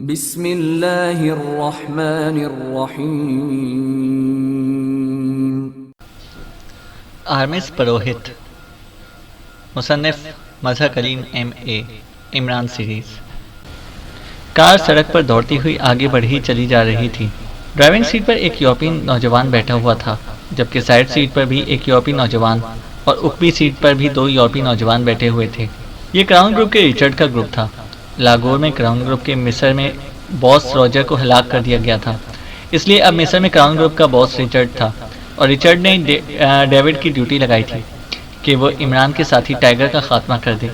بسم اللہ الرحمن الرحیم۔ آرمز پروہت، مصنف مظہر کلیم M.A، عمران سیریز۔ کار سڑک پر دوڑتی ہوئی آگے بڑھی چلی جا رہی تھی۔ ڈرائیونگ سیٹ پر ایک یورپین نوجوان بیٹھا ہوا تھا، جبکہ سائیڈ سیٹ پر بھی ایک یورپی نوجوان اور اوپری سیٹ پر بھی 2 یورپی نوجوان بیٹھے ہوئے تھے۔ یہ کراؤن گروپ کے ریچرڈ کا گروپ تھا۔ لاگور میں کراؤن گروپ کے مصر میں باس روجر کو ہلاک کر دیا گیا تھا، اس لیے اب مصر میں کراؤن گروپ کا باس ریچرڈ تھا، اور ریچرڈ نے ڈیوڈ کی ڈیوٹی لگائی تھی کہ وہ عمران کے ساتھی ٹائیگر کا خاتمہ کر دے،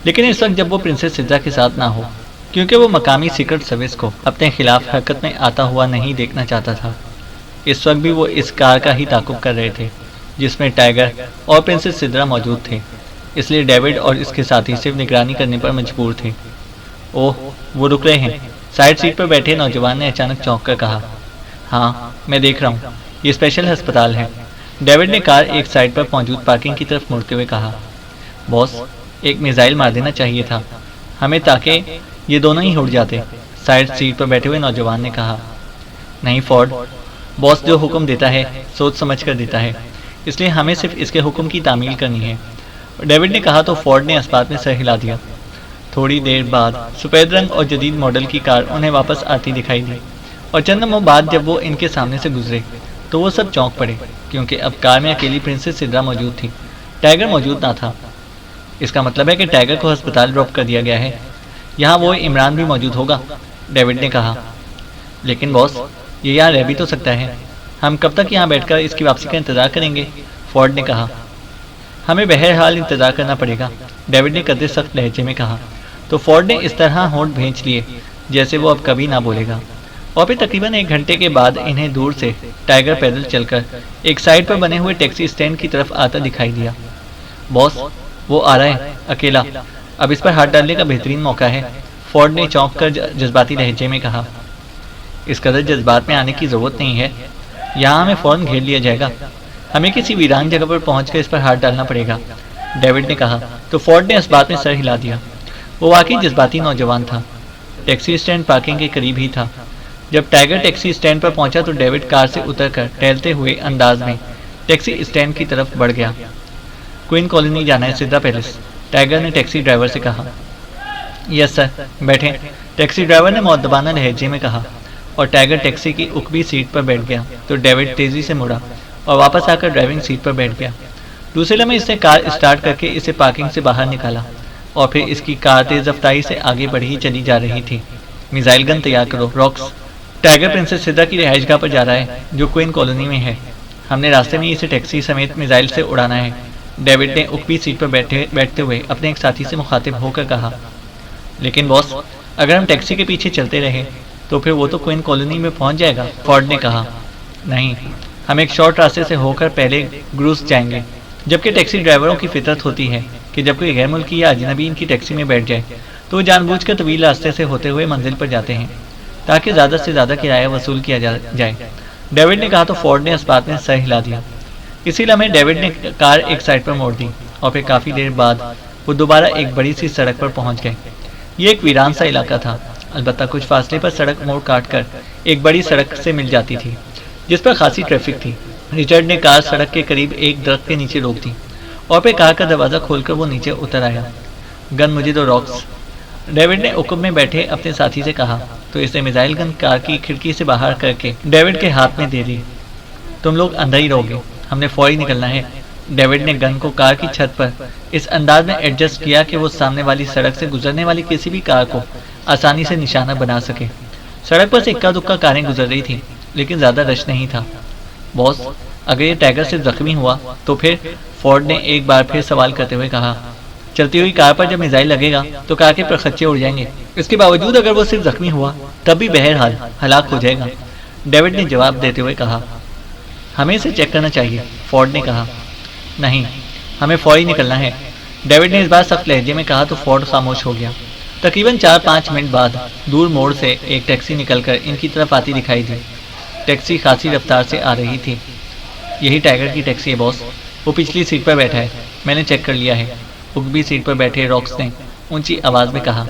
لیکن اس وقت جب وہ پرنسس سدرا کے ساتھ نہ ہو، کیونکہ وہ مقامی سیکرٹ سروس کو اپنے خلاف حرکت میں آتا ہوا نہیں دیکھنا چاہتا تھا۔ اس وقت بھی وہ اس کار کا ہی تعاقب کر رہے تھے جس میں ٹائیگر اور پرنسس سدرا موجود تھے، اس لیے ڈیوڈ اور اس کے ساتھی صرف نگرانی کرنے پر مجبور تھے۔ اوہ، وہ رک رہے ہیں، سائیڈ سیٹ پر بیٹھے نوجوان نے اچانک چونک کر کہا۔ ہاں، میں دیکھ رہا ہوں، یہ اسپیشل ہسپتال ہے۔ ڈیوڈ نے کار ایک سائڈ پر موجود پارکنگ کی طرف مڑتے ہوئے کہا۔ باس، ایک میزائل مار دینا چاہیے تھا ہمیں تاکہ یہ دونوں ہی اڑ جاتے، سائیڈ سیٹ پر بیٹھے ہوئے نوجوان نے کہا۔ نہیں فورڈ، باس جو حکم دیتا ہے سوچ سمجھ کر دیتا ہے، اس لیے ہمیں صرف اس کے حکم کی تعمیل کرنی ہے، ڈیوڈ نے کہا تو فورڈ نے اس بات میں سر ہلا دیا۔ تھوڑی دیر بعد سفید رنگ اور جدید ماڈل کی کار انہیں واپس آتی دکھائی دی، اور چند لمحوں بعد جب وہ ان کے سامنے سے گزرے تو وہ سب چونک پڑے، کیونکہ اب کار میں اکیلی پرنسس سدرا موجود تھی، ٹائیگر موجود نہ تھا۔ اس کا مطلب ہے کہ ٹائیگر کو ہسپتال ڈراپ کر دیا گیا ہے، یہاں وہ عمران بھی موجود ہوگا، ڈیوڈ نے کہا۔ لیکن باس، یہ یہاں رہ بھی تو سکتا ہے، ہم کب تک یہاں بیٹھ کر اس کی واپسی کا انتظار کریں گے؟ فورڈ نے کہا۔ ہمیں بہرحال انتظار کرنا پڑے گا، ڈیوڈ نے قدرے سخت لہجے میں کہا۔ تو فورڈ نے اس طرح ہونٹ بھینچ لیے جیسے وہ اب کبھی نہ بولے گا، اور پھر تقریباً 1 گھنٹے کے بعد انہیں دور سے ٹائیگر پیدل چل کر ایک سائڈ پر بنے ہوئے ٹیکسی اسٹینڈ کی طرف آتا دکھائی دیا۔ باس، وہ آ رہا ہے، اکیلا، اب اس پر ہاتھ ڈالنے کا بہترین موقع ہے، فورڈ نے چونک کر جذباتی لہجے میں کہا۔ اس قدر جذبات میں آنے کی ضرورت نہیں ہے، یہاں ہمیں فوراً گھیر لیا جائے گا، ہمیں کسی ویران جگہ پر پہنچ کر اس پر ہاتھ ڈالنا پڑے گا، ڈیوڈ نے کہا تو فورڈ نے اس بات میں سر ہلا دیا۔ وہ واقعی جذباتی نوجوان تھا۔ ٹیکسی اسٹینڈ پارکنگ کے قریب ہی تھا۔ جب ٹائیگر ٹیکسی اسٹینڈ پر پہنچا تو ڈیوڈ کار سے اتر کر ٹہلتے ہوئے انداز میں ٹیکسی اسٹینڈ کی طرف بڑھ گیا۔ کوئن کالونی جانا ہے، سدرا پیلس، ٹائیگر نے ٹیکسی ڈرائیور سے کہا۔ یس سر، بیٹھیں، ٹیکسی ڈرائیور نے مؤدبانہ لہجے میں کہا، اور ٹائیگر ٹیکسی کی اوپری سیٹ پر بیٹھ گیا تو ڈیوڈ تیزی سے مڑا اور واپس آ کر ڈرائیونگ سیٹ پر بیٹھ گیا۔ دوسرے لمحے اس نے کار اسٹارٹ کر کے اسے پارکنگ سے باہر نکالا، اور پھر اس کی کار تیز رفتاری سے آگے بڑھی چلی جا رہی تھی۔ میزائل گن تیار کرو، راکس، ٹائیگر پرنسس سدرا کی رہائش گاہ پر جا رہا ہے جو کوئن کالونی میں ہے، ہم نے راستے میں اسے ٹیکسی سمیت میزائل سے اڑانا ہے، ڈیوڈ نے اوپری سیٹ پر بیٹھتے ہوئے اپنے ایک ساتھی سے مخاطب ہو کر کہا۔ لیکن باس، اگر ہم ٹیکسی کے پیچھے چلتے رہے تو پھر وہ تو کوئن کالونی میں پہنچ جائے گا، فورڈ نے کہا۔ نہیں، ہم ایک شارٹ راستے سے ہو کر پہلے گروس جائیں گے، جبکہ ٹیکسی ڈرائیوروں کی فطرت ہوتی ہے کہ جب کوئی غیر ملکی یا اجنبی ان کی ٹیکسی میں بیٹھ جائے تو وہ جان بوجھ کر طویل راستے سے ہوتے ہوئے منزل پر جاتے ہیں تاکہ زیادہ سے زیادہ کرایہ وصول کیا جائے، ڈیوڈ نے کہا تو فورڈ نے اس بات میں سر ہلا دیا۔ اسی لمحے ڈیوڈ نے کار ایک سائڈ پر موڑ دی، اور پھر کافی دیر بعد وہ دوبارہ ایک بڑی سی سڑک پر پہنچ گئے۔ یہ ایک ویران سا علاقہ تھا، البتہ کچھ فاصلے پر سڑک موڑ کاٹ کر ایک بڑی سڑک سے مل جاتی تھی جس پر خاصی ٹریفک تھی۔ ریچرڈ نے کار سڑک کے قریب ایک درخت کے نیچے روک دی، اور پھر کار کا دروازہ کھول کر وہ نیچے اتر آیا۔ گن مجھے دو، راکس، ڈیوڈ نے عقب میں بیٹھے اپنے ساتھی سے کہا تو اس نے میزائل گن کار کی کھڑکی سے باہر کر کے ڈیوڈ کے ہاتھ میں دے دی۔ تم لوگ اندر ہی رہو گے، ہم نے فوری نکلنا ہے۔ ڈیوڈ نے گن کو کار کی چھت پر اس انداز میں ایڈجسٹ کیا کہ وہ سامنے والی سڑک سے گزرنے والی کسی بھی کار کو آسانی سے نشانہ بنا سکے۔ سڑک پر سے اکا دکا کاریں گزر رہی تھیں، لیکن زیادہ رش نہیں تھا۔ باس، اگر یہ ٹائیگر صرف زخمی ہوا تو پھر، فورڈ نے ایک بار پھر سوال کرتے ہوئے کہا۔ چلتی ہوئی کار پر جب میزائل لگے گا تو کار کے پرخچے اڑ جائیں گے، اس کے باوجود اگر وہ صرف زخمی ہوا تب بھی بہرحال ہلاک ہو جائے گا، ڈیوڈ نے جواب دیتے ہوئے کہا۔ ہمیں اسے چیک کرنا چاہیے، فورڈ نے کہا۔ نہیں، ہمیں فوری نکلنا ہے، ڈیوڈ نے اس بار سخت لہجے میں کہا تو فورڈ خاموش ہو گیا۔ تقریباً 4-5 منٹ بعد دور موڑ سے ایک ٹیکسی نکل کر ان کی طرف آتی دکھائی دی۔ ٹیکسی خاصی رفتار سے آ رہی تھی۔ یہی ٹائیگر کی ٹیکسی ہے باس، وہ پچھلی سیٹ پر بیٹھا ہے، میں نے چیک کر لیا ہے، اگبی سیٹ پر بیٹھے راکس نے اونچی آواز میں کہا۔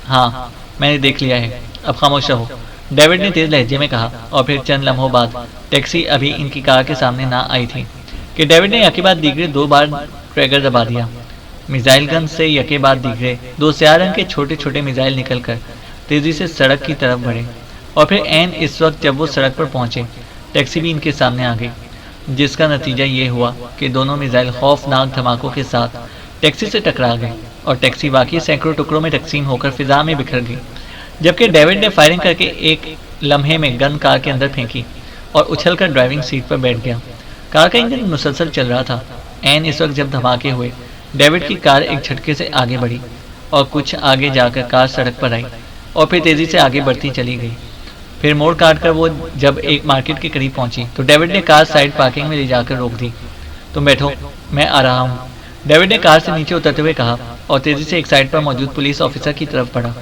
ہاں، میں نے دیکھ لیا ہے، اب خاموش رہو، ڈیوڈ نے تیز لہجے میں کہا، اور پھر چند لمحوں بعد ٹیکسی ابھی ان کی کار کے سامنے نہ آئی تھی کہ ڈیوڈ نے یکے بعد دیگرے 2 بار ٹریگر دبا دیا۔ میزائل گن سے یکے بعد دیگرے 2 سیاہ رنگ کے چھوٹے چھوٹے میزائل نکل کر تیزی سے سڑک کی طرف بڑھے، اور پھر عین اس وقت جب وہ سڑک پر پہنچے ٹیکسی بھی ان کے سامنے آ گئی، جس کا نتیجہ یہ ہوا کہ دونوں میزائل خوفناک دھماکوں کے ساتھ ٹیکسی سے ٹکرا گئے، اور ٹیکسی واقعی سینکڑوں ٹکڑوں میں تقسیم ہو کر فضا میں بکھر گئی، جبکہ ڈیوڈ نے فائرنگ کر کے ایک لمحے میں گن کار کے اندر پھینکی اور اچھل کر ڈرائیونگ سیٹ پر بیٹھ گیا۔ کار کا انجن مسلسل چل رہا تھا۔ عین اس وقت جب دھماکے ہوئے، ڈیوڈ کی کار ایک جھٹکے سے آگے بڑھی، اور کچھ آگے جا کر کار سڑک پر آئی اور پھر تیزی سے آگے بڑھتی چلی گئی۔ پھر موڑ کاٹ کر وہ جب ایک مارکیٹ کے قریب پہنچی تو ڈیوڈ نے کار سائیڈ پارکنگ میں لے جا کر روک دی۔ تم بیٹھو، میں آ رہا ہوں، ڈیوڈ نے کار سے نیچے اترتے ہوئے کہا، اور تیزی سے ایک سائڈ پر موجود پولیس آفیسر کی طرف بڑھا،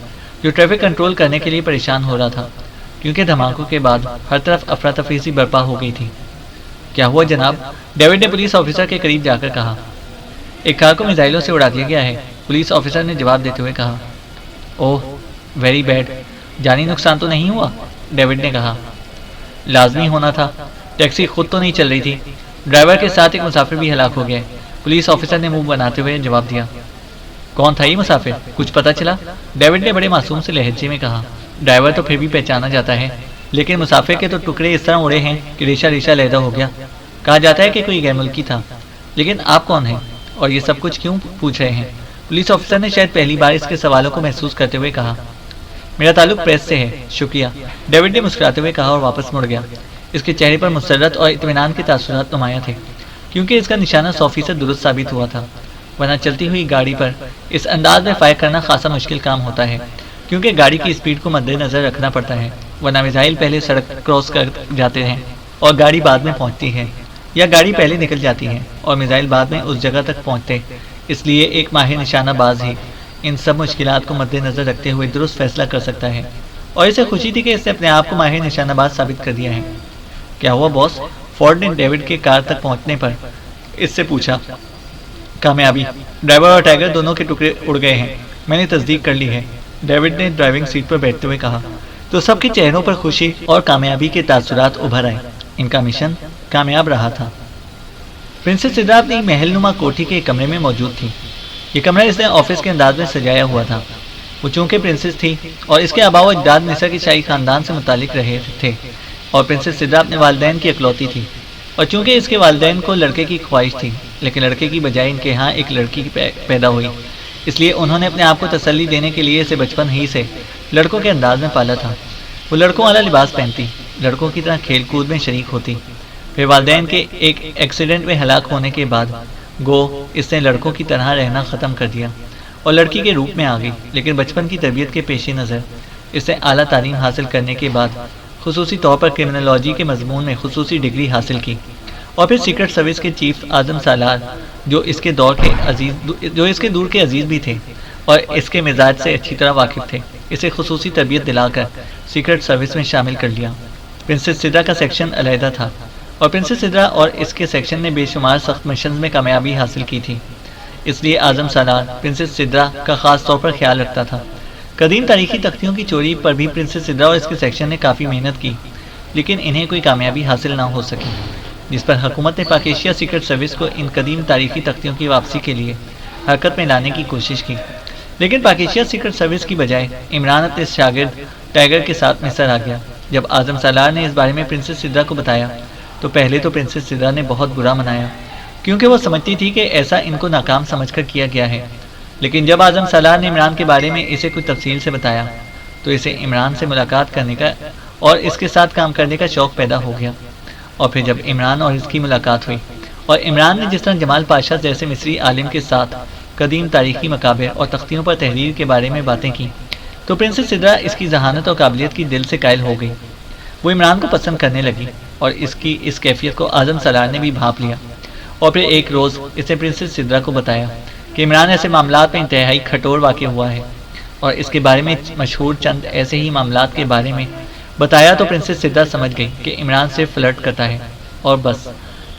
جو ٹریفک کنٹرول کرنے کے لیے پریشان ہو رہا تھا، کیونکہ دھماکوں کے بعد ہر طرف افراتفری سی برپا ہو گئی تھی۔ کیا ہوا جناب؟ ڈیوڈ نے پولیس آفیسر کے قریب جا کر کہا۔ ایک کار کو میزائلوں سے اڑا دیا گیا ہے، پولیس آفیسر نے جواب دیتے ہوئے کہا۔ اوہ ویری بیڈ، جانی نقصان تو نہیں ہوا؟ ڈیوڈ نے کہا۔ لازمی ہونا تھا، ٹیکسی خود تو نہیں چل رہی تھی، ڈرائیور کے ساتھ ایک مسافر بھی ہلاک ہو گیا، پولیس آفیسر نے منہ بناتے ہوئے جواب دیا۔ کون تھا یہ مسافر؟ کچھ پتہ چلا؟ ڈیوڈ نے بڑے معصوم سے لہجے میں کہا۔ ڈرائیور تو پھر بھی پہچانا جاتا ہے، لیکن مسافر کے تو ٹکڑے اس طرح اڑے ہیں کہ ریشہ ریشہ علیحدہ ہو گیا۔ کہا جاتا ہے کہ کوئی غیر ملکی تھا۔ لیکن آپ کون ہیں اور یہ سب کچھ کیوں پوچھ رہے ہیں؟ پولیس آفیسر نے شاید پہلی بار اس کے سوالوں کو محسوس کرتے ہوئے کہا۔ میرا تعلق پریس سے ہے، شکریہ، ڈیوڈ نے مسکراتے ہوئے کہا اور واپس مڑ گیا۔ اس کے چہرے پر مسرت اور اطمینان کے تاثرات نمایاں تھے، کیونکہ اس کا نشانہ 100% درست ثابت ہوا تھا، ورنہ چلتی ہوئی گاڑی پر اس انداز میں فائر کرنا خاصا مشکل کام ہوتا ہے، کیونکہ گاڑی کی اسپیڈ کو مد نظر رکھنا پڑتا ہے، ورنہ میزائل پہلے سڑک کراس کر جاتے ہیں اور گاڑی بعد میں پہنچتی ہے، یا گاڑی پہلے نکل جاتی ہے اور میزائل بعد میں اس جگہ تک پہنچتے۔ اس لیے ایک ماہر نشانہ باز ہی ان سب مشکلات کو مد نظر رکھتے ہوئے درست فیصلہ کر سکتا ہے، اور اسے خوشی تھی کہ اس نے اپنے آپ کو ماہر نشانہ باز ثابت کر دیا ہے۔ کیا ہوا باس؟ فورڈ نے ڈیوڈ کے کار تک پہنچنے پر اس سے پوچھا۔ کامیابی، ڈرائیور اور ٹائیگر دونوں کے ٹکڑے اڑ گئے ہیں، میں نے تصدیق کر لی ہے، ڈیوڈ نے ڈرائیونگ سیٹ پر بیٹھتے ہوئے کہا۔ تو سب کے چہروں پر خوشی اور کامیابی کے تاثرات ابھر آئے، ان کا مشن کامیاب رہا تھا۔ پرنسس سدرا اپنی محل نما کوٹھی کے کمرے میں موجود تھی۔ یہ کمرہ اس نے آفس کے انداز میں سجایا ہوا تھا۔ وہ چونکہ پرنسس تھی اور اس کے آباء و اجداد مصر کے شاہی خاندان سے متعلق رہے تھے، اور پرنسس سدرا اپنے والدین کی اکلوتی تھی، اور چونکہ اس کے والدین کو لڑکے کی خواہش تھی، لیکن لڑکے کی بجائے ان کے ہاں ایک لڑکی پیدا ہوئی، اس لیے انہوں نے اپنے آپ کو تسلی دینے کے لیے اسے بچپن ہی سے لڑکوں کے انداز میں پالا تھا۔ وہ لڑکوں والا لباس پہنتی، لڑکوں کی طرح کھیل کود میں شریک ہوتی۔ پھر والدین کے ایک ایکسیڈنٹ میں ہلاک ہونے کے بعد گو اس نے لڑکوں کی طرح رہنا ختم کر دیا اور لڑکی کے روپ میں آ گئی، لیکن بچپن کی تربیت کے پیش نظر اس نے اعلیٰ تعلیم حاصل کرنے کے بعد خصوصی طور پر کرمنالوجی کے مضمون میں خصوصی ڈگری حاصل کی، اور پھر سیکرٹ سروس کے چیف اعظم سالار جو اس کے دور کے عزیز بھی تھے اور اس کے مزاج سے اچھی طرح واقف تھے، اسے خصوصی تربیت دلا کر سیکرٹ سروس میں شامل کر لیا۔ پرنسس سدرا کا سیکشن علیحدہ تھا، اور پرنسس سدرا اور اس کے سیکشن نے بے شمار سخت مشنز میں کامیابی حاصل کی تھی، اس لیے اعظم سالار پرنسس سدرا کا خاص طور پر خیال رکھتا تھا۔ قدیم تاریخی تختیوں کی چوری پر بھی پرنسس سدرا اور اس کے سیکشن نے کافی محنت کی، لیکن انہیں کوئی کامیابی حاصل نہ ہو سکی، جس پر حکومت نے پاک ایشیا سیکرٹ سروس کو ان قدیم تاریخی تختیوں کی واپسی کے لیے حرکت میں لانے کی کوشش کی۔ لیکن پاک ایشیا سیکرٹ سروس کی بجائے عمران اپنے شاگرد ٹائیگر کے ساتھ مصر آ گیا۔ جب اعظم سالار نے اس بارے میں پرنسس سدرا کو بتایا تو پہلے تو پرنسس سدرا نے بہت برا منایا، کیونکہ وہ سمجھتی تھی کہ ایسا ان کو ناکام سمجھ کر کیا گیا ہے۔ لیکن جب اعظم سالار نے عمران کے بارے میں اسے کچھ تفصیل سے بتایا تو اسے عمران سے ملاقات کرنے کا اور اس کے ساتھ کام کرنے کا شوق پیدا ہو گیا۔ اور پھر جب عمران اور اس کی ملاقات ہوئی اور عمران نے جس طرح جمال پاشا جیسے مصری عالم کے ساتھ قدیم تاریخی مقابر اور تختیوں پر تحریر کے بارے میں باتیں کی تو پرنسس سدرا اس کی ذہانت اور قابلیت کی دل سے قائل ہو گئی۔ وہ عمران کو پسند کرنے لگی اور اس کی اس کیفیت کو اعظم سالار نے بھی بھانپ لیا، اور پھر ایک روز اس نے پرنسس سدرا کو بتایا کہ عمران ایسے معاملات میں انتہائی کھٹور واقع ہوا ہے، اور اس کے بارے میں مشہور چند ایسے ہی معاملات کے بارے میں بتایا تو پرنسس سدرا سمجھ گئی کہ عمران صرف فلرٹ کرتا ہے، اور بس۔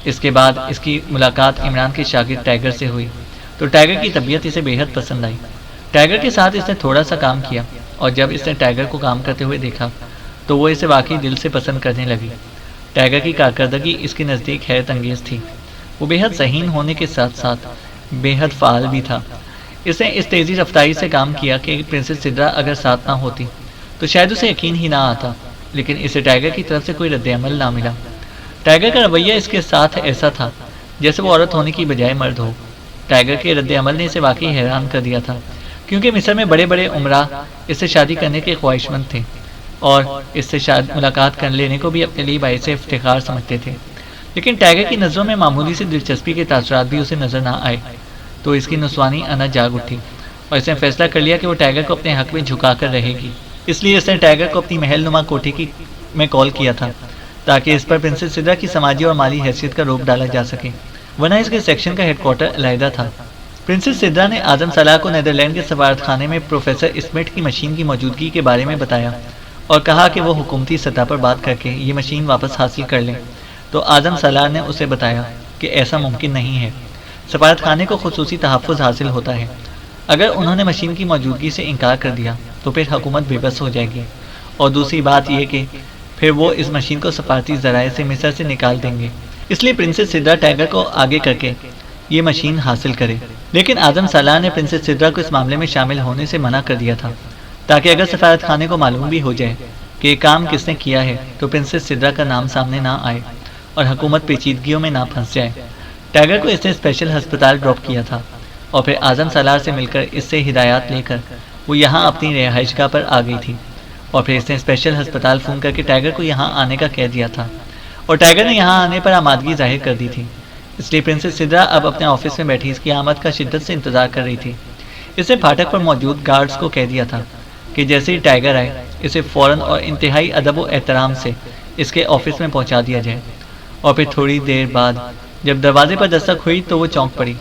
اس کے بعد اس کی ملاقات عمران کے شاگرد ٹائیگر سے ہوئی تو ٹائیگر کی طبیعت اسے بے حد پسند آئی۔ ٹائیگر کے ساتھ اس نے تھوڑا سا کام کیا اور جب اس نے ٹائیگر کو کام کرتے ہوئے دیکھا تو وہ اسے واقعی دل سے پسند کرنے لگی۔ ٹائیگر کی کارکردگی اس کے نزدیک حیرت انگیز تھی۔ وہ بے حد ذہین ہونے کے ساتھ ساتھ بے حد فعال بھی تھا۔ اس نے اس تیزی رفتاری سے کام کیا کہ پرنسس سدرا اگر ساتھ نہ ہوتی تو شاید اسے یقین ہی نہ آتا، لیکن اسے ٹائیگر کی طرف سے کوئی رد عمل نہ ملا۔ ٹائیگر کا رویہ اس کے ساتھ ایسا تھا جیسے وہ عورت ہونے کی بجائے مرد ہو۔ ٹائیگر کے رد عمل نے اسے واقعی حیران کر دیا تھا، کیونکہ مصر میں بڑے بڑے عمراء اس سے شادی کرنے کے خواہش مند تھے اور اس سے ملاقات کر لینے کو بھی اپنے لیے باعث افتخار سمجھتے تھے، لیکن ٹائیگر کی نظروں میں معمولی سی دلچسپی کے تاثرات بھی اسے نظر نہ آئے تو اس کی نسوانی انا جاگ اٹھی اور اس نے فیصلہ کر لیا کہ وہ ٹائیگر کو اپنے حق میں جھکا کر رہے گی۔ اس لیے اس نے ٹائیگر کو اپنی محل نما کوٹھی میں کال کیا تھا تاکہ اس پر پرنسس سدرا کی سماجی اور مالی حیثیت کا روپ ڈالا جا سکے، ورنہ اس کے سیکشن کا ہیڈ کوارٹر علیحدہ تھا۔ پرنسس سدرا نے اعظم صلاح کو نیدرلینڈ کے سفارت خانے میں پروفیسر اسمتھ کی مشین کی موجودگی کے بارے میں بتایا اور کہا کہ وہ حکومتی سطح پر بات کر کے یہ مشین واپس حاصل کر لیں، تو اعظم صلاح نے اسے بتایا کہ ایسا ممکن نہیں ہے۔ سفارت خانے کو خصوصی تحفظ حاصل ہوتا ہے، اگر انہوں نے مشین کی موجودگی سے انکار کر دیا تو پھر حکومت بے بس ہو جائے گی، اور دوسری بات یہ کہ پھر وہ اس مشین کو سفارتی ذرائع سے مصر سے نکال دیں گے۔ اس لیے پرنسس سدرا ٹائیگر کو آگے کر کے یہ مشین حاصل کرے، لیکن اعظم صلاح نے پرنسس سدرا کو اس معاملے میں شامل ہونے سے منع کر دیا تھا تاکہ اگر سفارت خانے کو معلوم بھی ہو جائے کہ یہ کام کس نے کیا ہے تو پرنسس سدرا کا نام سامنے نہ آئے اور حکومت پیچیدگیوں میں نہ پھنس جائے۔ ٹائیگر کو اس نے اسپیشل ہسپتال ڈراپ کیا تھا اور پھر اعظم صلاح سے مل کر اس سے ہدایات لے کر وہ یہاں اپنی رہائش گاہ پر آ گئی تھی، اور پھر اس نے اسپیشل ہسپتال فون کر کے ٹائیگر کو یہاں آنے کا کہہ دیا تھا، اور ٹائیگر نے یہاں آنے پر آمادگی ظاہر کر دی تھی۔ اس لیے پرنسس سدرا اب اپنے آفس میں بیٹھی اس کی آمد کا شدت سے انتظار کر رہی تھی۔ اس نے پھاٹک پر موجود گارڈز کو کہہ دیا تھا کہ جیسے ہی ٹائیگر آئے اسے فوراً اور انتہائی ادب و احترام سے اس کے آفس میں پہنچا دیا جائے، اور پھر تھوڑی دیر بعد جب دروازے پر دستک ہوئی تو وہ چونک پڑی۔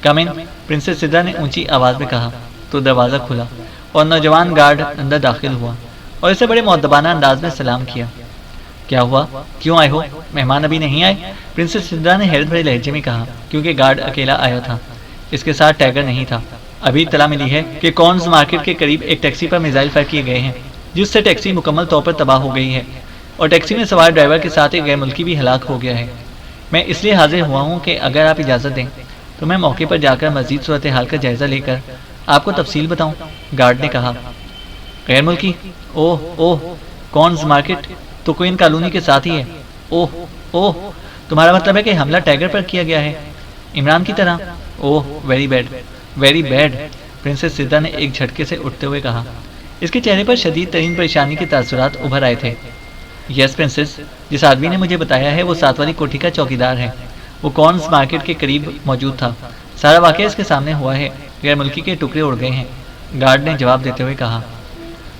کم ان، پرنسس سدرا نے اونچی آواز میں کہا تو دروازہ کھلا اور نوجوان گارڈ اندر داخل ہوا اور اسے بڑے مؤدبانہ انداز میں سلام کیا۔ کیا ہوا؟ کیوں آئے ہو؟ مہمان ابھی نہیں آئے؟ پرنسس سدرا نے حیرت بھرے لہجے میں کہا، کیونکہ گارڈ اکیلا آیا تھا، اس کے ساتھ ٹائیگر نہیں تھا۔ ابھی اطلاع ملی ہے کہ کارنز مارکیٹ کے قریب ایک ٹیکسی پر میزائل فائر کیے گئے ہیں، جس سے ٹیکسی مکمل طور پر تباہ ہو گئی ہے، اور ٹیکسی میں سوار ڈرائیور کے ساتھ ایک غیر ملکی بھی ہلاک ہو گیا ہے۔ میں اس لیے حاضر ہوا ہوں کہ اگر آپ اجازت دیں تو میں موقع پر جا کر مزید صورتحال کا جائزہ لے کر آپ کو تفصیل بتاؤں۔ گارڈ نے کہا۔ غیر ملکی؟ اوہ اوہ، کارنز مارکیٹ تو کوئن کالونی کے ساتھ ہی ہے۔ اوہ اوہ، تمہارا مطلب ہے کہ حملہ ٹائیگر پر کیا گیا ہے، عمران کی طرح؟ Oh very bad, very bad, princess Sidra نے ایک جھٹکے سے اٹھتے ہوئے کہا۔ اس کے چہرے پر شدید ترین پریشانی کے تاثرات ابھر آئے تھے۔ یس پرنسس، جس آدمی نے مجھے بتایا ہے وہ 7 والی کوٹھی کا چوکیدار ہے، وہ کارنز مارکیٹ کے قریب موجود تھا، سارا واقعہ اس کے سامنے ہوا ہے، غیر ملکی کے ٹکڑے اڑ گئے ہیں۔ گارڈ نے جواب دیتے ہوئے کہا۔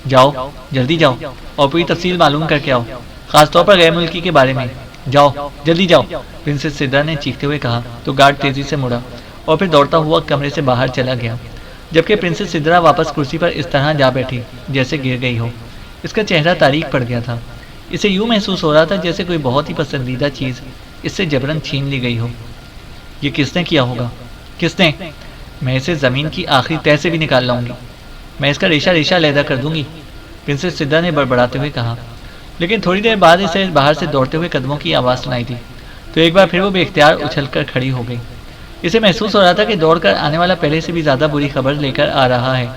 جاؤ، جلدی جاؤ اور پوری تفصیل معلوم کر کے آؤ، خاص طور پر غیر ملکی کے بارے میں۔ جاؤ، جلدی جاؤ، پرنسس سدرا نے چیختے ہوئے کہا تو گارڈ تیزی سے مڑا اور پھر دوڑتا ہوا کمرے سے باہر چلا گیا، جبکہ پرنسس سدرا واپس کرسی پر اس طرح جا بیٹھی جیسے گر گئی ہو۔ اس کا چہرہ تاریک پڑ گیا تھا، اسے یوں محسوس ہو رہا تھا جیسے کوئی بہت ہی پسندیدہ چیز اس سے جبراً چھین لی گئی ہو۔ یہ کس نے کیا ہوگا؟ کس نے؟ میں اسے زمین کی آخری تہہ سے بھی نکال لاؤں گی، میں اس کا ریشہ ریشہ علیحدہ کر دوں گی، پرنسس سدرا نے بڑبڑاتے ہوئے کہا۔ لیکن تھوڑی دیر بعد اسے باہر سے دوڑتے ہوئے قدموں کی آواز سنائی دی تو ایک بار پھر وہ بے اختیار اچھل کر کھڑی ہو گئی۔ اسے محسوس ہو رہا تھا کہ دوڑ کر آنے والا پہلے سے بھی زیادہ بری خبر لے کر آ رہا ہے۔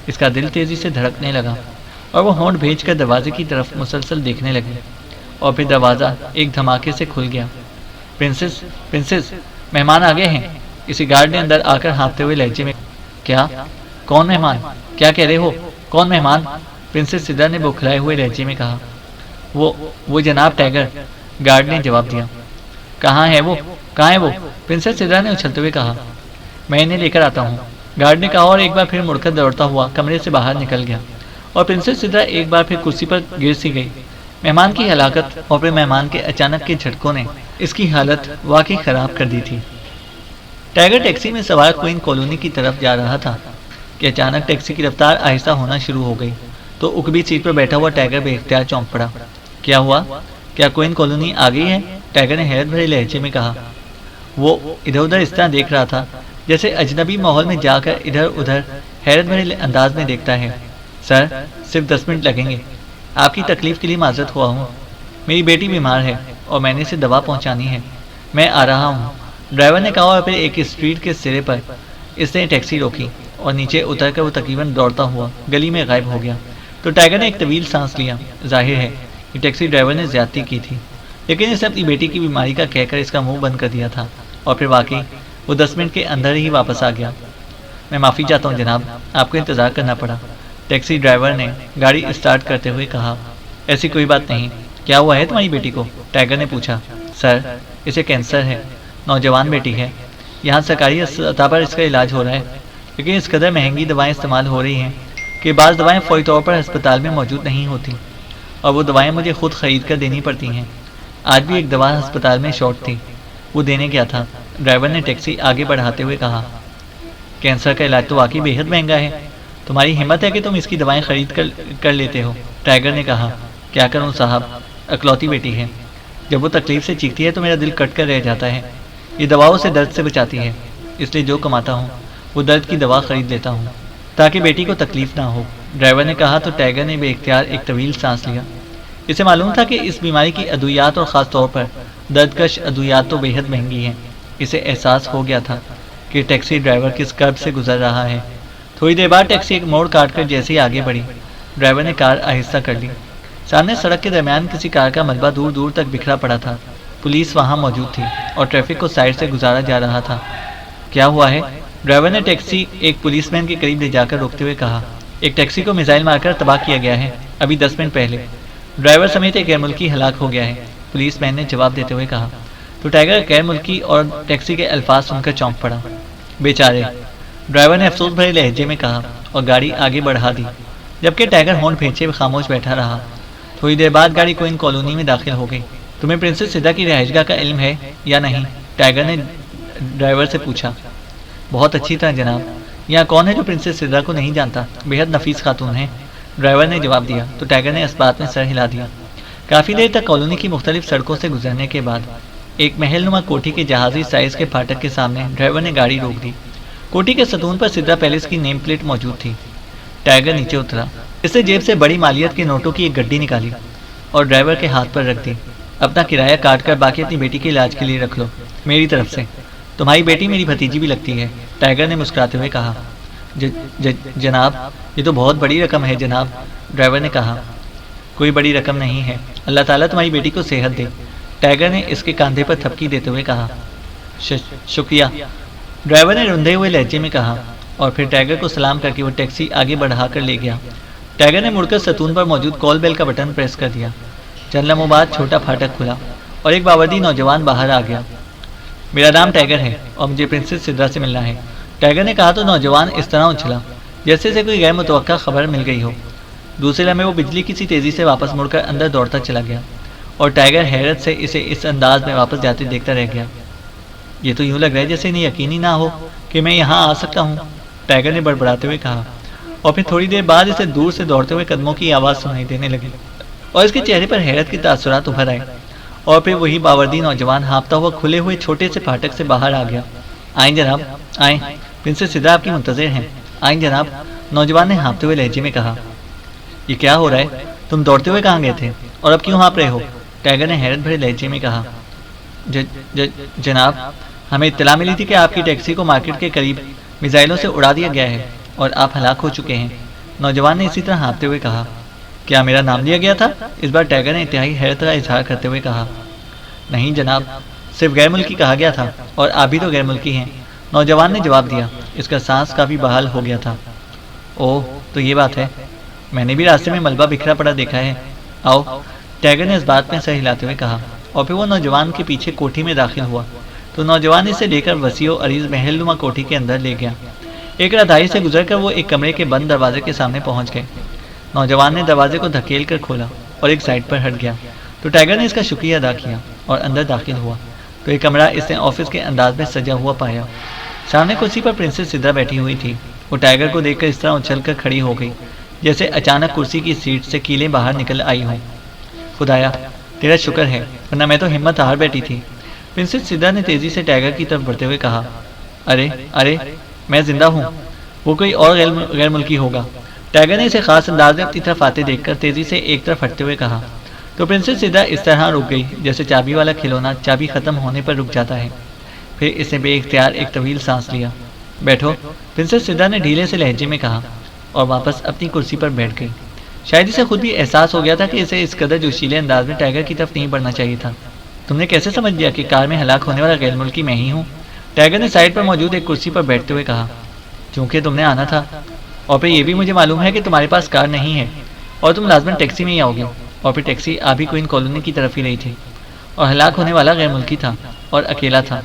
اس کا دل تیزی سے دھڑکنے لگا اور وہ ہونٹ بھیج کر دروازے کی طرف مسلسل دیکھنے لگی، اور پھر دروازہ ایک دھماکے سے کھل گیا۔ پرنسس، پرنسس، مہمان آ گئے ہیں، اسی گارڈ نے اندر آ کر ہانپتے ہوئے لہجے میں۔ کیا؟ کون مہمان؟ کیا کہہ رہے ہو؟ کون مہمان؟ پرنسس سدرا نے بوکھلائے ہوئے لہجے میں کہا۔ وہ جناب ٹائیگر، گارڈ نے جواب دیا۔ کہاں ہے وہ؟ کہاں ہے وہ؟ پرنسس سدرا نے اچھلتے ہوئے کہا۔ میں انہیں لے کر آتا ہوں، گارڈ نے کہا اور ایک بار پھر مڑ کر دوڑتا ہوا کمرے سے باہر نکل گیا، اور پرنسس سدرا ایک بار پھر کرسی پر گر سی گئی۔ مہمان کی ہلاکت اور پھر مہمان کے اچانک کے جھٹکوں نے اس کی حالت واقعی خراب کر دی تھی۔ ٹائیگر ٹیکسی میں سوار کوئن کالونی کی طرف جا رہا تھا کہ اچانک ٹیکسی کی رفتار آہستہ ہونا شروع ہو گئی تو اکبی سیٹ پر بیٹھا ہوا ٹائیگر بے اختیار چونک پڑا۔ کیا ہوا؟ کیا کوئن کالونی آ گئی ہے؟ ٹائیگر نے حیرت بھرے لہجے میں کہا۔ وہ ادھر ادھر اس طرح دیکھ رہا تھا جیسے اجنبی ماحول میں جا کر ادھر ادھر حیرت بھرے انداز میں دیکھتا ہے۔ سر صرف 10 منٹ لگیں گے، آپ کی تکلیف کے لیے معذرت ہوا ہوں، میری بیٹی بیمار ہے اور میں نے اسے دوا پہنچانی ہے، میں آ رہا ہوں، ڈرائیور نے کہا اور پھر ایک اسٹریٹ کے سرے پر اس نے ٹیکسی روکی اور نیچے اتر کر وہ تقریباً دوڑتا ہوا گلی میں غائب ہو گیا۔ تو ٹائیگر نے ایک طویل سانس لیا، ظاہر ہے کہ ٹیکسی ڈرائیور نے زیادتی کی تھی، لیکن اس نے اپنی بیٹی کی بیماری کا کہہ کر اس کا منہ بند کر دیا تھا، اور پھر واقعی وہ 10 منٹ کے اندر ہی واپس آ گیا۔ میں معافی چاہتا ہوں جناب، آپ کو انتظار کرنا پڑا، ٹیکسی ڈرائیور نے گاڑی اسٹارٹ کرتے ہوئے کہا۔ ایسی کوئی بات نہیں، کیا ہوا ہے تمہاری بیٹی کو؟ ٹائیگر نے پوچھا۔ سر اسے کینسر ہے، نوجوان بیٹی ہے، یہاں سرکاری سطح پر اس کا علاج ہو رہا ہے، لیکن اس قدر مہنگی دوائیں استعمال ہو رہی ہیں کہ بعض دوائیں فوری طور پر ہسپتال میں موجود نہیں ہوتی، اور وہ دوائیں مجھے خود خرید کر دینی پڑتی ہیں۔ آج بھی ایک دوا ہسپتال میں شارٹ تھی، وہ دینے گیا تھا، ڈرائیور نے ٹیکسی آگے بڑھاتے ہوئے کہا۔ کینسر کا علاج تو واقعی بے حد مہنگا ہے، تمہاری ہمت ہے کہ تم اس کی دوائیں خرید کر لیتے ہو، ٹائیگر نے کہا۔ کیا کروں صاحب، اکلوتی بیٹی ہے، جب وہ تکلیف سے چیختی ہے تو میرا دل کٹ کر رہ جاتا ہے، یہ دواؤں سے درد سے بچاتی ہے، اس لیے جو کماتا ہوں وہ درد کی دوا خرید لیتا ہوں تاکہ بیٹی کو تکلیف نہ ہو، ڈرائیور نے کہا۔ تو ٹائیگر نے بے اختیار ایک طویل سانس لیا، اسے معلوم تھا کہ اس بیماری کی ادویات اور خاص طور پر دردکش ادویات تو بے حد مہنگی ہیں، اسے احساس ہو گیا تھا کہ ٹیکسی ڈرائیور کس کرب سے گزر رہا ہے۔ تھوڑی دیر بعد ٹیکسی ایک موڑ کاٹ کر جیسے ہی آگے بڑھی، ڈرائیور نے کار آہستہ کر لی، سامنے سڑک کے درمیان کسی کار کا ملبہ دور دور تک بکھرا پڑا تھا، پولیس وہاں موجود تھی اور ٹریفک کو سائڈ سے گزارا جا رہا تھا۔ کیا ہوا ہے؟ ڈرائیور نے ٹیکسی ایک پولیس مین کے قریب لے جا کر روکتے ہوئے کہا۔ ایک ٹیکسی کو میزائل مار کر تباہ کیا گیا ہے، ابھی 10 منٹ پہلے، ڈرائیور سمیت ایک غیر ملکی ہلاک ہو گیا ہے، پولیس مین نے جواب دیتے ہوئے کہا۔ تو ٹائیگر غیر ملکی اور ٹیکسی کے الفاظ سن کر چونک پڑا۔ بیچارے، ڈرائیور نے افسوس بھرے لہجے میں کہا اور گاڑی آگے بڑھا دی، جبکہ ٹائیگر ہونٹ بھینچے خاموش بیٹھا رہا۔ تھوڑی دیر بعد گاڑی کوئن کالونی میں داخل ہو گئی۔ تمہیں پرنسس سدھا کی رہائش گاہ کا علم ہے یا نہیں؟ ٹائیگر نے ڈرائیور سے پوچھا۔ بہت اچھی طرح جناب، یہاں کون ہے جو پرنسس سدھا کو نہیں جانتا، بے حد نفیس خاتون ہے، ڈرائیور نے جواب دیا۔ تو ٹائیگر نے اس بات میں سر ہلا دیا۔ کافی دیر تک کالونی کی مختلف سڑکوں سے گزرنے کے بعد ایک محل نما کوٹھی کے جہازی سائز کے پھاٹک کے سامنے ڈرائیور نے گاڑی روک دی۔ کوٹھی کے ستون پر سدھا پیلس کی نیم پلیٹ موجود تھی۔ ٹائیگر نیچے اترا، اس نے جیب سے بڑی مالیت کے نوٹوں کی ایک گڈی نکالی اور ڈرائیور کے ہاتھ پر رکھ دی۔ اپنا کرایہ کاٹ کر باقی اپنی بیٹی کے علاج کے لیے رکھ لو، میری طرف سے، تمہاری بیٹی میری بھتیجی بھی لگتی ہے، ٹائیگر نے مسکراتے ہوئے کہا۔ جناب یہ تو بہت بڑی رقم ہے جناب، ڈرائیور نے کہا۔ کوئی بڑی رقم نہیں ہے، اللہ تعالیٰ تمہاری بیٹی کو صحت دے، ٹائیگر نے اس کے کاندھے پر تھپکی دیتے ہوئے کہا۔ شکریہ، ڈرائیور نے رندے ہوئے لہجے میں کہا، اور پھر ٹائیگر کو سلام کر کے وہ ٹیکسی آگے بڑھا کر لے گیا۔ ٹائیگر نے مڑ کر ستون پر موجود کال بیل کا بٹن پریس کر دیا، چند لمحوں بعد چھوٹا پھاٹک کھلا اور ایک باوردی نوجوان باہر آ گیا۔ میرا نام ٹائیگر ہے اور مجھے پرنسس سدھا سے ملنا ہے، ٹائیگر نے کہا۔ تو نوجوان اس طرح اچھلا جیسے سے کوئی غیر متوقع خبر مل گئی ہو۔ دوسرے لمحے وہ بجلی کی سی تیزی سے واپس مڑ کر اندر دوڑتا چلا گیا، اور ٹائیگر حیرت سے اسے اس انداز میں واپس جاتے دیکھتا رہ گیا۔ یہ تو یوں لگ رہا ہے جیسے انہیں یقینی نہ ہو کہ میں یہاں آ سکتا ہوں، ٹائیگر نے بڑبڑاتے ہوئے کہا، اور پھر تھوڑی دیر بعد اسے دور سے دوڑتے ہوئے قدموں کی آواز سنائی دینے لگی اور اس کے چہرے پر حیرت کے تاثرات ابھر آئے، اور پھر وہی باوردی نوجوان ہانپتا ہوا کھلے ہوئے چھوٹے سے پھاٹک سے باہر آ گیا۔ آئیں جناب، آئیں، پرنسس سدھا آپ کی منتظر ہیں، آئیں جناب، نوجوان نے ہانپتے ہوئے لہجے میں کہا۔ یہ کیا ہو رہا ہے؟ تم دوڑتے ہوئے کہاں گئے تھے اور اب کیوں ہانپ رہے ہو؟ ٹائیگر نے حیرت بھرے لہجے میں کہا۔ جناب، ہمیں اطلاع ملی تھی کہ آپ کی ٹیکسی کو مارکیٹ کے قریب میزائلوں سے اڑا دیا گیا ہے اور آپ ہلاک ہو چکے ہیں، نوجوان نے اسی طرح ہانپتے ہوئے کہا۔ کیا میرا نام لیا گیا تھا؟ اس بار ٹائیگر نے انتہائی حیرت کا اظہار کرتے ہوئے کہا۔ نہیں جناب، صرف غیر ملکی کہا گیا تھا، اور آپ بھی تو غیر ملکی ہیں، نوجوان نے جواب دیا۔ اس کا سانس کافی بحال ہو گیا تھا۔ اوہ، تو یہ بات ہے، میں نے بھی راستے میں ملبہ بکھرا پڑا دیکھا ہے، آؤ، ٹائیگر نے اس بات میں سر ہلاتے ہوئے کہا، اور پھر وہ نوجوان کے پیچھے کوٹھی میں داخل ہوا۔ تو نوجوان اسے لے کر وسیع و عریض محل نما کوٹھی کے اندر لے گیا۔ ایک رہدائی سے گزر کر وہ ایک کمرے کے بند دروازے کے سامنے پہنچ گئے۔ نوجوان نے دروازے کو دھکیل کر کھولا اور ایک سائڈ پر ہٹ گیا۔ تو ٹائیگر نے اس کا شکریہ ادا کیا اور اندر داخل ہوا تو ایک کمرہ اس نے آفس کے انداز میں سجا ہوا پایا۔ سامنے کرسی پر پرنسس سدھا بیٹھی ہوئی تھی۔ وہ ٹائیگر کو دیکھ کر اس طرح اچھل کر کھڑی ہو گئی جیسے اچانک کرسی کی سیٹ سے کیلیں باہر نکل آئی ہوں۔ خدایا، تیرا شکر ہے، ورنہ میں تو ہمت ہار بیٹھی تھی، پرنسس سدھا نے تیزی سے ٹائیگر کی طرف بڑھتے ہوئے کہا۔ ارے میں زندہ ہوں، وہ کوئی اور غیر ملکی ہوگا، ٹائگر نے اسے خاص انداز میں اپنی طرف آتے دیکھ کر تیزی سے ایک طرف ہٹتے ہوئے کہا۔ تو پرنسس سدرا اس طرح رک گئی جیسے چابی والا کھلونا چابی ختم ہونے پر رک جاتا ہے۔ پھر اس نے بے اختیار ایک طویل سانس لیا۔ بیٹھو، پرنسس سدرا نے ڈھیلے سے لہجے میں کہا اور واپس اپنی کرسی پر بیٹھ گئی۔ شاید اسے خود بھی احساس ہو گیا تھا کہ اسے اس قدر جوشیلے انداز میں ٹائگر کی طرف نہیں بڑھنا چاہیے تھا۔ تم نے کیسے سمجھ لیا کہ کار میں ہلاک ہونے والا غیر ملکی میں ہی ہوں؟ ٹائگر نے سائڈ پر موجود ایک کرسی پر بیٹھتے ہوئے کہا۔ چونکہ تم نے آنا تھا، اور پھر یہ بھی مجھے معلوم ہے کہ تمہارے پاس کار نہیں ہے اور تم لازماً ٹیکسی میں ہی آؤ گے، اور پھر ٹیکسی آبی کوئن کالونی کی طرف ہی رہی تھی، اور ہلاک ہونے والا غیر ملکی تھا اور اکیلا تھا،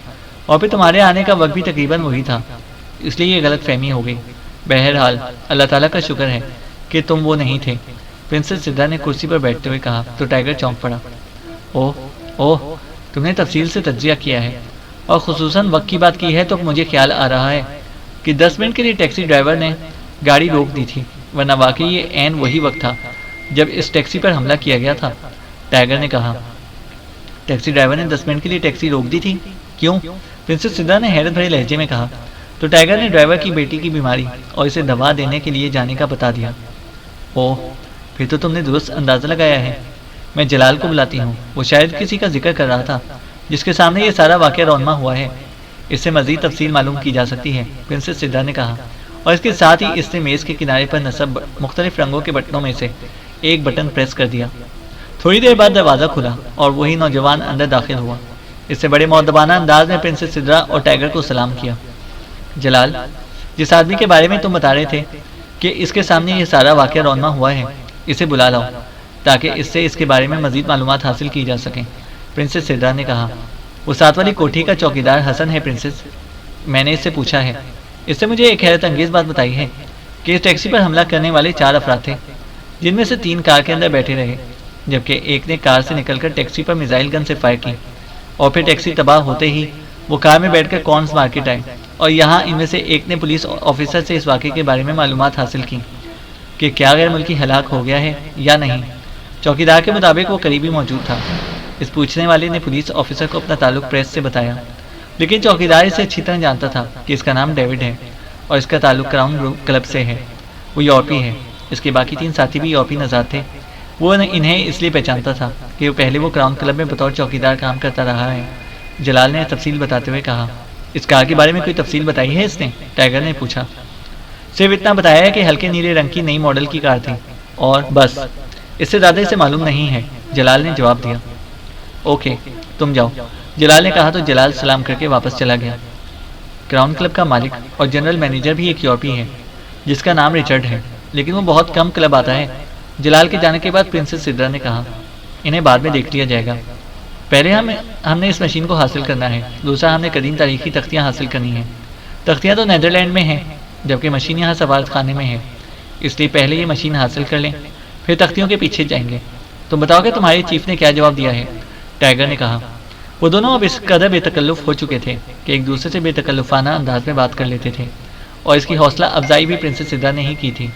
اور پھر تمہارے آنے کا وقت بھی تقریباً وہی تھا، اس لیے یہ غلط فہمی ہو گئی۔ بہرحال اللہ تعالیٰ کا شکر ہے کہ تم وہ نہیں تھے، پرنسس سدرا نے کرسی پر بیٹھتے ہوئے کہا۔ تو ٹائگر چونک پڑا۔ اوہ، تم نے تفصیل سے تجزیہ کیا ہے اور خصوصاً وقت کی بات کی ہے، تو مجھے خیال آ رہا ہے کہ 10 منٹ کے لیے ٹیکسی ڈرائیور نے گاڑی روک دی تھی، ورنہ واقعی یہ عین وہی وقت تھا جب اس ٹیکسی پر حملہ کیا گیا تھا، ٹائگر نے کہا۔ ٹیکسی ڈرائیور نے 10 منٹ کے لیے ٹیکسی روک دی تھی؟ کیوں؟ پرنسس سدرا نے حیرت بھرے لہجے میں کہا۔ تو ٹائگر نے ڈرائیور کی بیٹی کی بیماری اور اسے دوا دینے کے لیے جانے کا بتا دیا۔ اوہ، پھر تو تم نے درست اندازہ لگایا ہے۔ میں جلال کو بلاتی ہوں، وہ شاید کسی کا ذکر کر رہا تھا جس کے سامنے یہ سارا واقعہ رونما ہوا ہے، اس سے مزید تفصیل معلوم کی جا سکتی ہے، پرنسس سدرا نے کہا، اور اس کے ساتھ ہی اس نے میز کے کنارے پر نصب مختلف رنگوں کے بٹنوں میں سے ایک بٹن پریس کر دیا۔ تھوڑی دیر بعد دروازہ کھلا اور وہی نوجوان اندر داخل ہوا۔ اس سے بڑے مؤدبانہ انداز میں پرنسس سدرا اور ٹائگر کو سلام کیا۔ جلال، جس آدمی کے بارے میں تم بتا رہے تھے کہ اس کے سامنے یہ سارا واقعہ رونما ہوا ہے، اسے بلا لاؤ تاکہ اس سے اس کے بارے میں مزید معلومات حاصل کی جا سکیں، پرنسس سدرا نے کہا۔ وہ ساتھ والی کوٹھی کا چوکیدار حسن ہے پرنسس، میں نے اس سے پوچھا ہے۔ اس سے مجھے ایک حیرت انگیز بات بتائی ہے کہ اس ٹیکسی پر حملہ کرنے والے 4 افراد تھے، جن میں سے 3 کار کے اندر بیٹھے رہے، جبکہ ایک نے کار سے نکل کر ٹیکسی پر میزائل گن سے فائر کی، اور پھر ٹیکسی تباہ ہوتے ہی وہ کار میں بیٹھ کر کارنز مارکیٹ آئے، اور یہاں ان میں سے ایک نے پولیس آفیسر سے اس واقعے کے بارے میں معلومات حاصل کی کہ کیا غیر ملکی ہلاک ہو گیا ہے یا نہیں۔ چوکیدار کے مطابق وہ قریبی موجود تھا۔ اس پوچھنے والے نے پولیس آفیسر کو اپنا تعلق پریس سے بتایا، لیکن چوکیدار اسے اچھی طرح جانتا تھا کہ اس کا نام ڈیوڈ ہے اور اس کا تعلق کراؤن کلب سے ہے، وہ یورپی ہے۔ اس کے باقی 3 ساتھی بھی یورپی نژاد تھے۔ وہ انہیں اس لیے پہچانتا تھا کہ پہلے وہ کراؤن کلب میں بطور چوکیدار کام کرتا رہا ہے، جلال نے تفصیل بتاتے ہوئے کہا۔ اس کار کے بارے میں کوئی تفصیل بتائی ہے اس نے؟ ٹائگر نے پوچھا۔ صرف اتنا بتایا ہے کہ ہلکے نیلے رنگ کی نئی ماڈل کی کار تھی، اور بس، اس سے زیادہ اسے معلوم نہیں ہے، جلال نے جواب دیا۔ اوکے، تم جاؤ، جلال نے کہا تو جلال سلام کر کے واپس چلا گیا۔ کراؤن کلب کا مالک اور جنرل مینیجر بھی ایک یورپی ہے جس کا نام رچرڈ ہے، لیکن وہ بہت کم کلب آتا ہے، جلال کے جانے کے بعد پرنسس سدرا نے کہا۔ انہیں بعد میں دیکھ لیا جائے گا، پہلے ہم نے اس مشین کو حاصل کرنا ہے، دوسرا ہم نے قدیم تاریخی تختیاں حاصل کرنی ہیں۔ تختیاں تو نیدرلینڈ میں ہیں، جبکہ مشین یہاں سفارت خانے میں ہے، اس لیے پہلے یہ مشین حاصل کر لیں، پھر تختیوں کے پیچھے جائیں گے۔ تم بتاؤ کہ تمہارے چیف نے کیا جواب دیا ہے؟ ٹائگر نے کہا۔ وہ دونوں اب اس قدر بے تکلف ہو چکے تھے کہ ایک دوسرے سے بے تکلفانہ انداز میں بات کر لیتے تھے، اور اس کی حوصلہ افزائی بھی پرنسس سدرا نے ہی کی تھی۔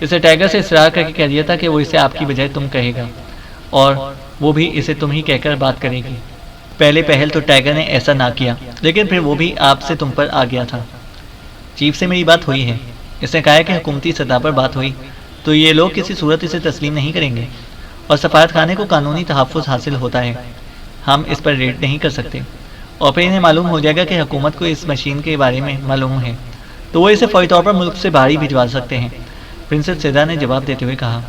اسے ٹائگر سے اصرار کر کے کہہ دیا تھا کہ وہ اسے آپ کی بجائے تم کہے گا، اور وہ بھی اسے تم ہی کہہ کر بات کرے گی۔ پہلے پہل تو ٹائگر نے ایسا نہ کیا، لیکن پھر وہ بھی آپ سے تم پر آ گیا تھا۔ چیف سے میری بات ہوئی ہے، اس نے کہا ہے کہ حکومتی سطح پر بات ہوئی تو یہ لوگ کسی صورت اسے تسلیم نہیں کریں گے، اور سفارت خانے کو قانونی تحفظ حاصل ہوتا ہے، ہم اس پر ریٹ نہیں کر سکتے، اور پھر انہیں معلوم ہو جائے گا کہ حکومت کو اس مشین کے بارے میں معلوم ہے تو وہ اسے فوری طور پر ملک سے باہر بھجوا سکتے ہیں، پرنسس سدرا نے جواب دیتے ہوئے کہا۔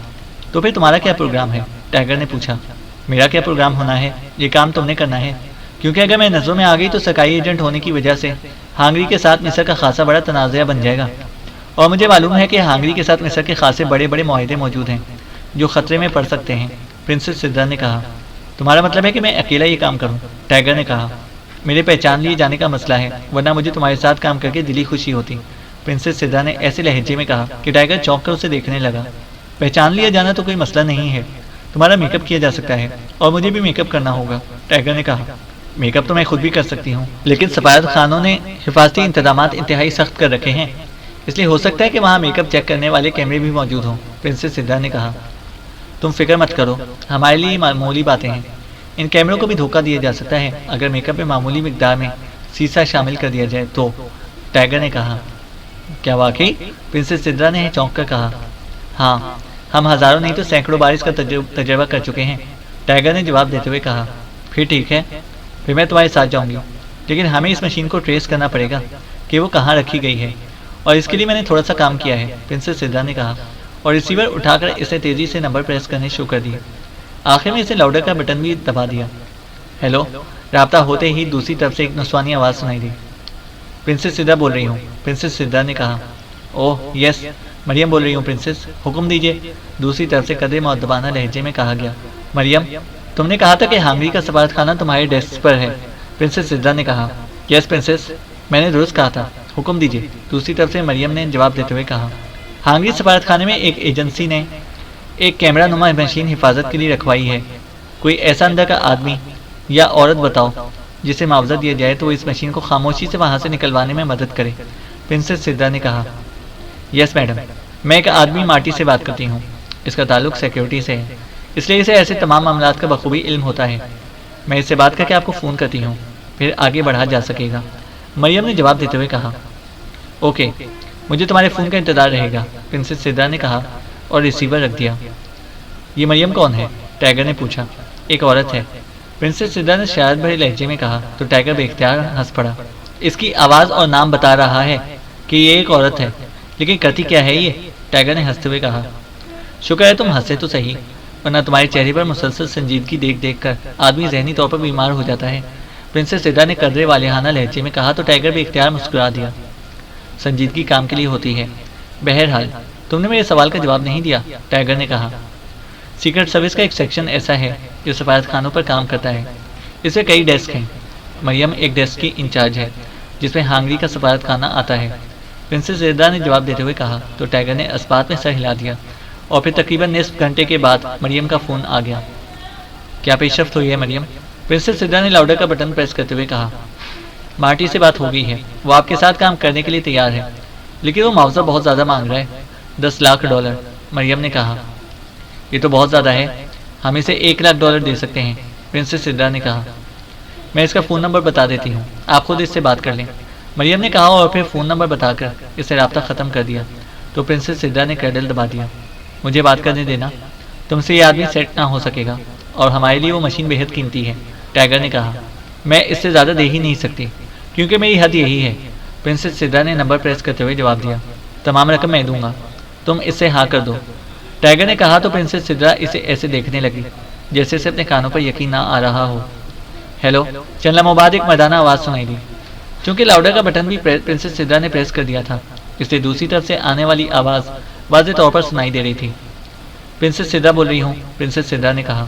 تو پھر تمہارا کیا پروگرام ہے؟ ٹائگر نے پوچھا۔ میرا کیا پروگرام ہونا ہے، یہ کام تم نے کرنا ہے، کیونکہ اگر میں نظروں میں آ گئی تو سکائی ایجنٹ ہونے کی وجہ سے ہانگری کے ساتھ مصر کا خاصا بڑا تنازعہ بن جائے گا، اور مجھے معلوم ہے کہ ہانگری کے ساتھ مصر کے خاصے بڑے بڑے معاہدے موجود ہیں جو خطرے میں پڑ سکتے ہیں، پرنسس سدرا نے کہا۔ تمہارا مطلب ہے کہ میں اکیلا یہ کام کروں؟ ٹائگر نے کہا۔ میرے پہچان لیے جانے کا مسئلہ ہے، ورنہ مجھے تمہارے ساتھ کام کر کے دلی خوشی ہوتی، پرنسس سدرا نے ایسے لہجے میں کہا کہ ٹائگر چونک کر اسے دیکھنے لگا۔ پہچان لیا جانا تو کوئی مسئلہ نہیں ہے، تمہارا میک اپ کیا جا سکتا ہے، اور مجھے بھی میک اپ کرنا ہوگا، ٹائگر نے کہا۔ میک اپ تو میں خود بھی کر سکتی ہوں، لیکن سفارت خانوں نے حفاظتی انتظامات انتہائی سخت کر رکھے ہیں، اس لیے ہو سکتا ہے کہ وہاں میک اپ چیک کرنے والے کیمرے بھی موجود ہوں، پرنسس سدرا نے کہا۔ تم فکر مت کرو، ہمارے لیے معمولی باتیں ہیں، ان کیمروں کو بھی دھوکہ دیا جا سکتا ہے اگر میک اپ میں معمولی مقدار میں سیسا شامل کر دیا جائے تو، ٹائگر نے کہا۔ کیا واقعی؟ پرنسس سدرا نے چونک کر کہا۔ ہاں، ہم ہزاروں نہیں تو سینکڑوں بار اس کا تجربہ کر چکے ہیں، ٹائیگر نے جواب دیتے ہوئے کہا۔ پھر ٹھیک ہے، پھر میں تمہارے ساتھ جاؤں گی، لیکن ہمیں اس مشین کو ٹریس کرنا پڑے گا کہ وہ کہاں رکھی گئی ہے، اور اس کے لیے میں نے تھوڑا سا کام کیا ہے، پرنسس سدرا نے کہا، اور ریسیور اٹھا کر اسے تیزی سے نمبر پریس کرنے شروع کر دیے۔ آخر میں اسے لاؤڈر کا بٹن بھی دبا دیا۔ ہیلو، رابطہ ہوتے ہی دوسری طرف سے ایک نسوانی آواز سنائی دی۔ پرنسس سدرا بول رہی ہوں، پرنسس سدرا نے کہا۔ اوہ یس، مریم بول رہی ہوں پرنسس، حکم دیجیے، دوسری طرف سے قدرے مؤدبانہ لہجے میں کہا گیا۔ مریم، تم نے کہا تھا کہ ہنگری کا سفارت خانہ تمہارے ڈیسک پر ہے، پرنسس سدرا نے کہا۔ یس پرنسس، میں نے درست کہا تھا، حکم دیجیے، دوسری طرف سے مریم نے جواب دیتے ہوئے کہا۔ ہنگری سفارت خانے میں ایک ایجنسی نے ایک کیمرہ نما مشین حفاظت کے لیے رکھوائی ہے، کوئی ایسا اندر کا آدمی یا عورت بتاؤ جسے معاوضہ دیا جائے تو وہ اس مشین کو خاموشی سے وہاں سے نکلوانے میں مدد کرے، پرنسس سدرا نے کہا۔ یس میڈم، میں ایک آدمی مارٹی سے بات کرتی ہوں، اس کا تعلق سیکیورٹی سے ہے، اس لیے اسے ایسے تمام معاملات کا بخوبی علم ہوتا ہے، میں اس سے بات کر کے آپ کو فون کرتی ہوں، پھر آگے بڑھا جا سکے گا، مریم نے جواب دیتے ہوئے کہا۔ اوکے، مجھے تمہارے فون کا انتظار رہے گا، پرنسس سدرا نے کہا اور ریسیور رکھ دیا۔ یہ مریم کون ہے؟ ٹائیگر نے پوچھا۔ ایک عورت ہے، پرنسس سدرا نے شرارت بھرے لہجے میں کہا تو ٹائیگر بے اختیار ہنس پڑا۔ اس کی آواز اور نام بتا رہا ہے کہ یہ ایک عورت ہے، لیکن کرتی کیا ہے یہ؟ ٹائیگر نے ہنستے ہوئے کہا۔ شکر ہے تم ہنسے تو صحیح، ورنہ تمہارے چہرے پر مسلسل سنجیدگی دیکھ دیکھ کر آدمی ذہنی طور پر بیمار ہو جاتا ہے، پرنسس سدرا نے قدرے والہانہ لہجے میں کہا تو ٹائیگر بے اختیار مسکرا دیا۔ سنجیدگی کام کے لیے ہوتی ہے، بہرحال تم نے میرے سوال کا جواب نہیں دیا، ٹائیگر نے کہا۔ سیکرٹ سروس کا ایک سیکشن ایسا ہے جو سفارت خانوں پر کام کرتا ہے، اس میں کئی ڈیسک ہیں، مریم ایک ڈیسک کی انچارج ہے جس میں ہنگری کا سفارت خانہ آتا ہے، پرنسس سدرا نے جواب دیتے ہوئے کہا تو ٹائیگر نے اس بات میں سر ہلا دیا، اور پھر تقریباً نصف گھنٹے کے بعد مریم کا فون آ گیا۔ کیا پیش رفت ہوئی ہے مریم؟ پرنسس سدرا نے لاؤڈر کا بٹن پریس کرتے ہوئے کہا۔ مارٹی سے بات ہو گئی ہے، وہ آپ کے ساتھ کام کرنے کے لیے تیار ہے، لیکن وہ معاوضہ بہت زیادہ مانگ رہا ہے، $10 لاکھ، مریم نے کہا۔ یہ تو بہت زیادہ ہے، ہم اسے $1 لاکھ دے سکتے ہیں، پرنسس سدرا نے کہا۔ میں اس کا فون نمبر بتا دیتی ہوں، آپ خود اس سے بات کر لیں، مریم نے کہا، اور پھر فون نمبر بتا کر اس سے رابطہ ختم کر دیا تو پرنسس سدرا نے کیڈل دبا دیا۔ مجھے بات کرنے دینا، تم سے یہ آدمی سیٹ نہ ہو سکے گا، اور ہمارے لیے وہ مشین بےحد قیمتی ہے، ٹائیگر نے کہا۔ میں اس سے زیادہ دے ہی نہیں سکتی، کیونکہ میری حد یہی ہے، پرنسس سدرا نے نمبر پریس کرتے ہوئے جواب دیا۔ تمام رقم میں دوں گا، تم اس سے ہاں کر دو، ٹائیگر نے کہا تو پرنسس سدرا اسے ایسے دیکھنے لگی جیسے اسے اپنے کانوں پر یقین نہ آ رہا ہو۔ ہیلو، چند لمحوں بعد ایک مردانہ آواز سنائی دی۔ چونکہ لاؤڈر کا بٹن بھی پرنسس سدرا نے پریس کر دیا تھا، اس لیے دوسری طرف سے آنے والی آواز واضح طور پر سنائی دے رہی تھی۔ پرنسس سدرا بول رہی ہوں، پرنسس سدرا نے کہا۔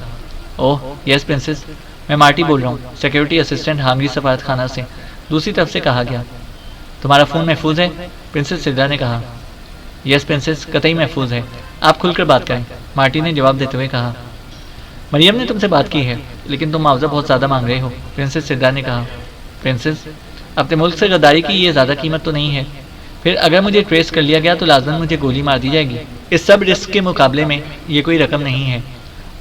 اوہ یس پرنسس، میں مارٹی بول رہا ہوں، سیکیورٹی اسسٹنٹ ہنگری سفارت خانہ سے، دوسری طرف سے کہا گیا۔ تمہارا فون محفوظ ہے؟ پرنسس سدرا نے کہا۔ یس پرنسس، قطعی محفوظ ہے، آپ کھل کر بات کریں، مارٹی نے جواب دیتے ہوئے کہا۔ مریم نے تم سے بات کی ہے، لیکن تم معاوضہ بہت زیادہ مانگ رہے ہو، پرنسس سدرا نے کہا۔ پرنسس، اپنے ملک سے غداری کی یہ زیادہ قیمت تو نہیں ہے، پھر اگر مجھے ٹریس کر لیا گیا تو لازماً مجھے گولی مار دی جائے گی، اس سب رسک کے مقابلے میں یہ کوئی رقم نہیں ہے،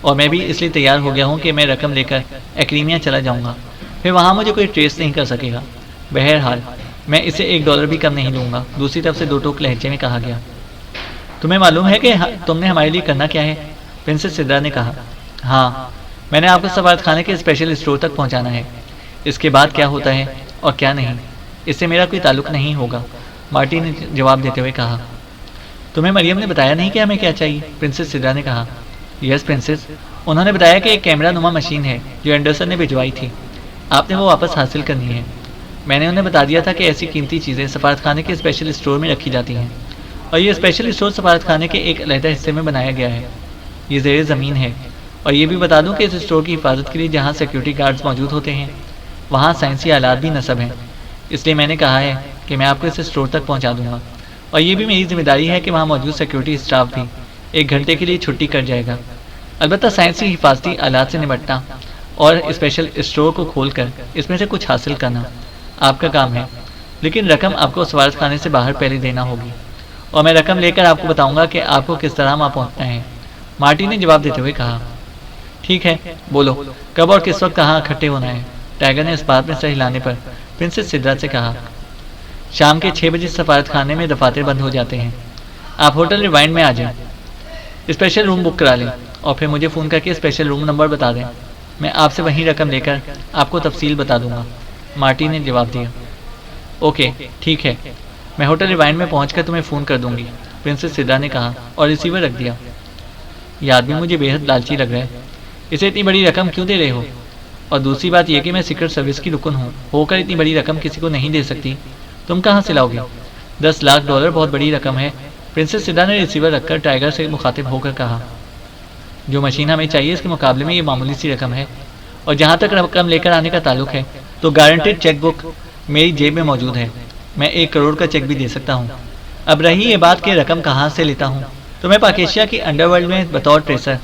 اور میں بھی اس لیے تیار ہو گیا ہوں کہ میں رقم لے کر ایکریمیا چلا جاؤں گا، پھر وہاں مجھے کوئی ٹریس نہیں کر سکے گا، بہرحال میں اسے $1 بھی کم نہیں دوں گا، دوسری طرف سے دو ٹوک لہجے میں کہا گیا۔ تمہیں معلوم ہے کہ تم نے ہمارے لیے کرنا کیا ہے؟ پرنسس سدرا نے کہا۔ ہاں، میں نے آپ کو سفارت خانے کے اسپیشل اسٹور تک پہنچانا ہے، اس کے بعد کیا ہوتا ہے اور کیا نہیں، اس سے میرا کوئی تعلق نہیں ہوگا، مارٹی نے جواب دیتے ہوئے کہا۔ تمہیں مریم نے بتایا نہیں کہ ہمیں کیا چاہیے؟ پرنسس سدرا نے کہا۔ یس پرنسس، انہوں نے بتایا کہ ایک کیمرہ نما مشین ہے جو اینڈرسن نے بھجوائی تھی، آپ نے وہ واپس حاصل کرنی ہے۔ میں نے انہیں بتا دیا تھا کہ ایسی قیمتی چیزیں سفارت خانے کے اسپیشل اسٹور میں رکھی جاتی ہیں، اور یہ اسپیشل اسٹور سفارت خانے کے ایک علیحدہ حصے میں بنایا گیا ہے، یہ زیر زمین ہے، اور یہ بھی بتا دوں کہ اس اسٹور کی حفاظت کے لیے جہاں سیکیورٹی گارڈز موجود ہوتے ہیں وہاں سائنسی آلات بھی نصب ہیں، اس لیے میں نے کہا ہے کہ میں آپ کو اس اسٹور تک پہنچا دوں گا، اور یہ بھی میری ذمہ داری ہے کہ وہاں موجود سیکیورٹی اسٹاف بھی 1 گھنٹے کے لیے چھٹی کر جائے گا، البتہ سائنسی حفاظتی آلات سے نمٹنا اور اسپیشل اسٹور کو کھول کر اس میں سے کچھ حاصل کرنا آپ کا کام ہے، لیکن رقم آپ کو سفارت خانے سے باہر پہلے دینا ہوگی، اور میں رقم لے کر آپ کو بتاؤں گا کہ آپ کو کس طرح وہاں پہنچنا ہے، مارٹی نے جواب دیتے ہوئے کہا۔ ٹھیک ہے، بولو کب اور کس وقت کہاں اکٹھے ہونا ہے؟ ٹائیگر نے اس بات میں سر ہلانے پر پرنسس سدرا سے کہا۔ شام کے 6 بجے سفارت خانے میں دفاتر بند ہو جاتے ہیں، آپ ہوٹل ریوائنڈ میں آ جائیں، اسپیشل روم بک کرا لیں اور پھر مجھے فون کر کے اسپیشل روم نمبر بتا دیں، میں آپ سے وہیں رقم لے کر آپ کو تفصیل بتا دوں گا، مارٹی نے جواب دیا۔ اوکے ٹھیک ہے، میں ہوٹل ریوائنڈ میں پہنچ کر تمہیں فون کر دوں گی، پرنسس سدرا نے کہا اور ریسیور رکھ دیا۔ یہ آدمی مجھے بے حد لالچی لگ رہا ہے، اسے اتنی بڑی رقم کیوں دے رہے ہو؟ اور دوسری بات یہ کہ میں سیکرٹ سروس کی رکن ہو کر اتنی بڑی رقم کسی کو نہیں دے سکتی، تم کہاں سے لاؤ گے؟ $10 لاکھ بہت بڑی رقم ہے، پرنسس سدرا نے ریسیور رکھ کر ٹائیگر سے مخاطب ہو کر کہا۔ جو مشین ہمیں چاہیے اس کے مقابلے میں یہ معمولی سی رقم ہے، اور جہاں تک رقم لے کر آنے کا تعلق ہے تو گارنٹیڈ چیک بک میری جیب میں موجود ہے، میں 1 کروڑ کا چیک بھی دے سکتا ہوں۔ اب رہی یہ بات کہ رقم کہاں سے لیتا ہوں، تو میں پاکیشیا کی انڈر ورلڈ میں بطور ٹریسر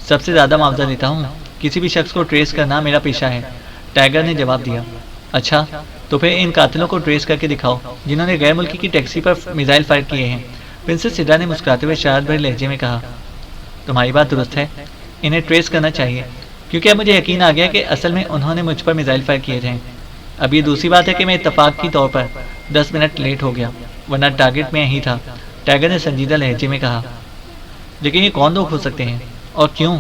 سب سے زیادہ معاوضہ لیتا ہوں، کسی بھی شخص کو ٹریس کرنا میرا پیشہ ہے، ٹائیگر نے جواب دیا۔ اچھا تو پھر ان قاتلوں کو ٹریس کر کے دکھاؤ جنہوں نے غیر ملکی کی ٹیکسی پر میزائل فائر کیے ہیں، پرنسس سدرا نے مسکراتے ہوئے شرارت بھرے لہجے میں کہا۔ تمہاری بات درست ہے، انہیں ٹریس کرنا چاہیے، کیونکہ اب مجھے یقین آ گیا کہ اصل میں انہوں نے مجھ پر میزائل فائر کیے تھے۔ اب یہ دوسری بات ہے کہ میں اتفاق کی طور پر 10 منٹ لیٹ ہو گیا، ورنہ ٹارگٹ میں یہی تھا، ٹائیگر نے سنجیدہ لہجے میں کہا۔ لیکن یہ کون لوگ ہو سکتے ہیں اور کیوں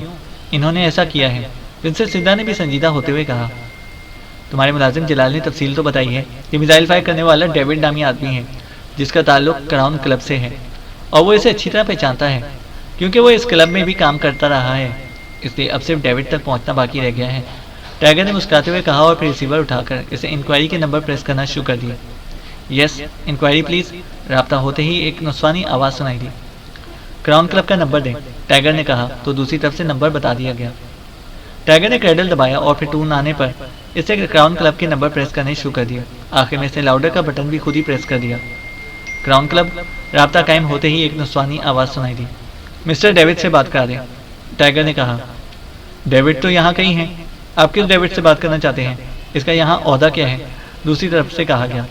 انہوں نے ایسا کیا ہے؟ پرنسس سدرا نے بھی سنجیدہ ہوتے ہوئے کہا۔ تمہارے ملازم جلال نے تفصیل تو بتائی ہے کہ میزائل فائر کرنے والا ڈیوڈ نامی آدمی ہے، جس کا تعلق کراؤن کلب سے ہے، اور وہ اسے اچھی طرح پہچانتا ہے کیونکہ وہ اس کلب میں بھی کام کرتا رہا ہے، اس لیے اب صرف ڈیوڈ تک پہنچنا باقی رہ گیا ہے، ٹائیگر نے مسکراتے ہوئے کہا اور پھر ریسیور اٹھا کر اسے انکوائری کے نمبر پریس کرنا شروع کر دیا۔ یس انکوائری پلیز، رابطہ ہوتے ہی ایک نسوانی آواز سنائی دی۔ کراؤن کلب کا نمبر دیں، ٹائیگر نے کہا تو دوسری طرف سے نمبر بتا دیا گیا۔ ٹائیگر نے کریڈل دبایا اور پھر ٹون آنے پر اسے کراؤن کلب کے نمبر پریس کرنے شروع کر دیا، آخر میں اسے لاؤڈر کا بٹن بھی خود ہی پریس کر دیا۔ کراؤن کلب، رابطہ قائم ہوتے ہی ایک نسوانی آواز سنائی دی۔ مسٹر ڈیوڈ سے بات کرا دیں، ٹائیگر نے کہا۔ ڈیوڈ تو یہاں کہیں ہیں، آپ کس ڈیوڈ سے بات کرنا چاہتے ہیں؟ اس کا یہاں عہدہ کیا ہے؟ دوسری طرف سے کہا گیا۔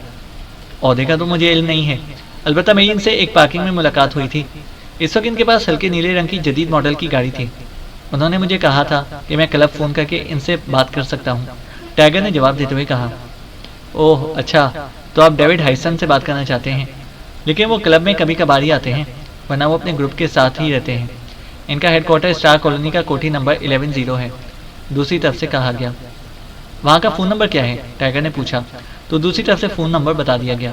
عہدے کا تو مجھے علم نہیں ہے، البتہ میری ان سے ایک پارکنگ میں ملاقات ہوئی تھی، اس وقت ان کے پاس ہلکے نیلے رنگ کی جدید ماڈل کی گاڑی تھی، انہوں نے مجھے کہا تھا کہ میں کلب فون کر کے ان سے بات کر سکتا ہوں، ٹائیگر نے جواب دیتے ہوئے کہا۔ اوہ اچھا، تو آپ ڈیوڈ ہائسن سے بات کرنا چاہتے ہیں، لیکن وہ کلب میں کبھی کبھار ہی آتے ہیں، ورنہ وہ اپنے گروپ کے ساتھ ہی رہتے ہیں، ان کا ہیڈ کوارٹر اسٹار کالونی کا کوٹھی نمبر 11-0 ہے، دوسری طرف سے کہا گیا۔ وہاں کا فون نمبر کیا ہے؟ ٹائیگر نے پوچھا تو دوسری طرف سے فون نمبر بتا دیا گیا،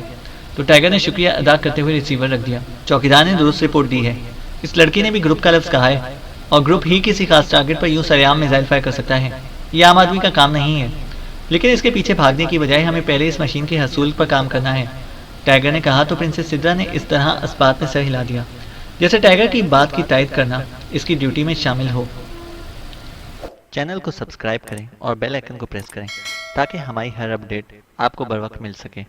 تو ٹائیگر نے شکریہ ادا کرتے ہوئے ریسیور رکھ دیا۔ چوکیدار نے درست رپورٹ دی ہے، اس لڑکی نے بھی گروپ کا لفظ کہا ہے، اور گروپ ہی کسی خاص ٹارگٹ پر یوں سرعام میزائل فائر کر سکتا ہے، یہ عام آدمی کا کام نہیں ہے، لیکن اس کے پیچھے بھاگنے کی بجائے ہمیں پہلے اس مشین کے حصول پر کام کرنا ہے، ٹائیگر نے کہا تو پرنسس سدرا نے اس طرح اسبات میں سر ہلا دیا جیسے ٹائیگر کی بات کی تائید کرنا اس کی ڈیوٹی میں شامل ہو۔ چینل کو سبسکرائب کریں اور بیل آئیکن کو پریس کریں تاکہ ہماری ہر اپڈیٹ آپ کو بر وقت مل سکے۔